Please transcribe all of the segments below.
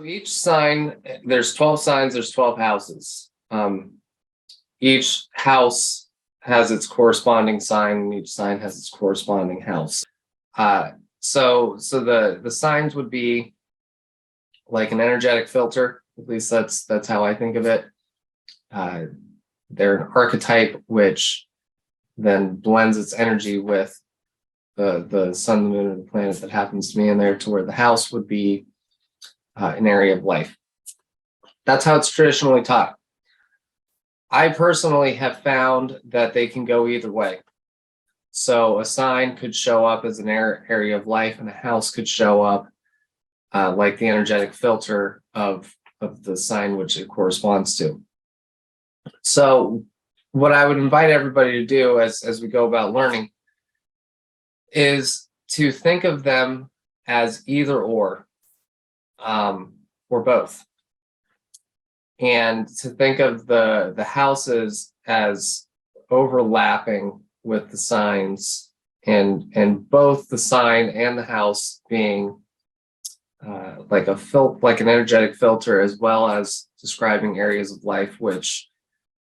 So each sign, there's 12 signs, there's 12 houses. Each house has its corresponding sign, and each sign has its corresponding house. So the signs would be like an energetic filter. At least that's how I think of it. They're an archetype which then blends its energy with the sun, the moon, and the planet that happens to be in there, to where the house would be an area of life. That's how it's traditionally taught. I personally have found that they can go either way. So a sign could show up as an area of life, and a house could show up like the energetic filter of the sign which it corresponds to. So what I would invite everybody to do as we go about learning is to think of them as either or both. And to think of the houses as overlapping with the signs, and both the sign and the house being like an energetic filter, as well as describing areas of life which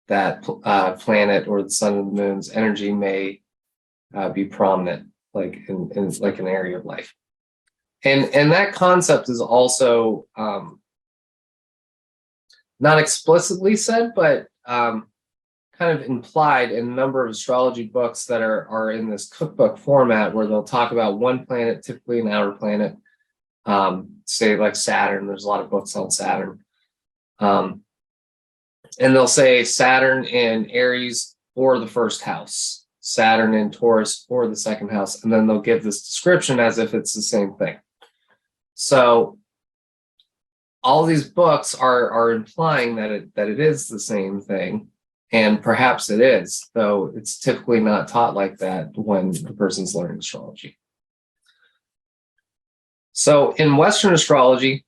that planet or the sun and the moon's energy may be prominent, like in like an area of life. And that concept is also not explicitly said, but kind of implied in a number of astrology books that are in this cookbook format, where they'll talk about one planet, typically an outer planet, say like Saturn. There's a lot of books on Saturn. And they'll say Saturn in Aries or the first house, Saturn in Taurus or the second house, and then they'll give this description as if it's the same thing. So all these books are implying that it is the same thing, and perhaps it is, though it's typically not taught like that when the person's learning astrology. So in Western astrology,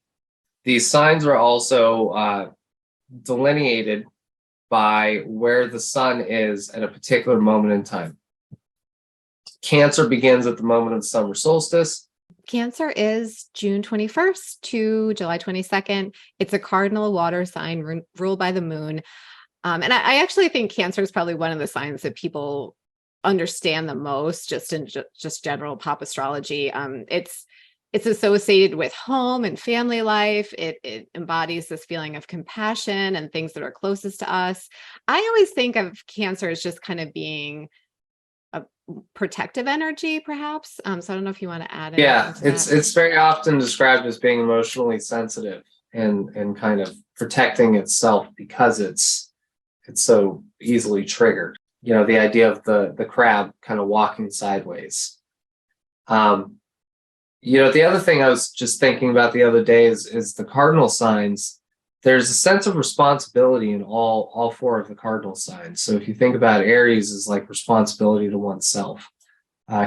these signs are also delineated by where the sun is at a particular moment in time. Cancer begins at the moment of the summer solstice. Cancer is June 21st to July 22nd. It's a cardinal water sign ruled by the moon. And I actually think Cancer is probably one of the signs that people understand the most, just in just general pop astrology. It's associated with home and family life. It embodies this feeling of compassion and things that are closest to us. I always think of Cancer as just kind of being a protective energy, perhaps. So I don't know if you want to add anything to that. It's very often described as being emotionally sensitive and kind of protecting itself because it's so easily triggered. You know, the idea of the crab kind of walking sideways. The other thing I was just thinking about the other day is the cardinal signs. There's a sense of responsibility in all four of the cardinal signs. So if you think about Aries as like responsibility to oneself,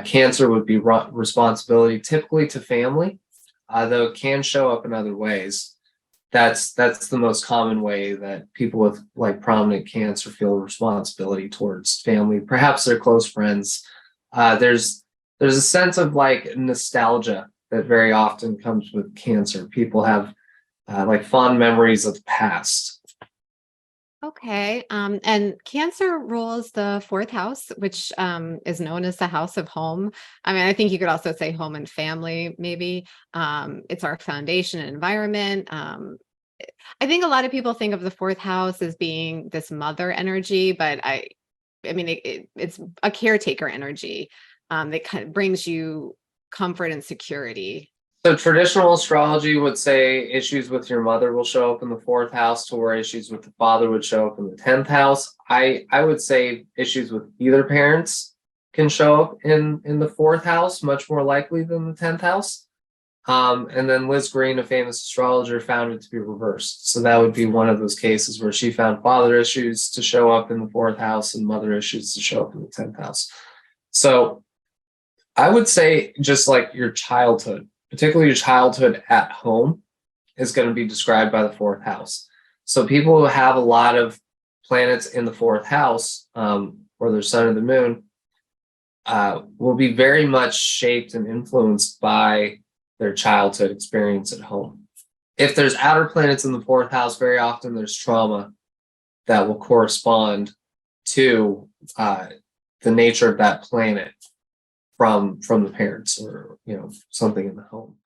Cancer would be responsibility typically to family, though it can show up in other ways. That's the most common way that people with like prominent Cancer feel responsibility towards family, perhaps their close friends. There's a sense of like nostalgia that very often comes with Cancer. People have like fond memories of the past. Okay. And Cancer rules the fourth house, which is known as the house of home. I mean, I think you could also say home and family, maybe. It's our foundation and environment. I think a lot of people think of the fourth house as being this mother energy, but I mean, it's a caretaker energy that kind of brings you comfort and security. So traditional astrology would say issues with your mother will show up in the fourth house, to where issues with the father would show up in the 10th house. I would say issues with either parents can show up in the fourth house, much more likely than the 10th house. And then Liz Green, a famous astrologer, found it to be reversed. So that would be one of those cases where she found father issues to show up in the fourth house and mother issues to show up in the 10th house. So I would say just like your childhood, particularly your childhood at home, is going to be described by the fourth house. So people who have a lot of planets in the fourth house, or their sun or the moon, will be very much shaped and influenced by their childhood experience at home. if there's outer planets in the fourth house, very often there's trauma that will correspond to the nature of that planet from the parents, or something in the home.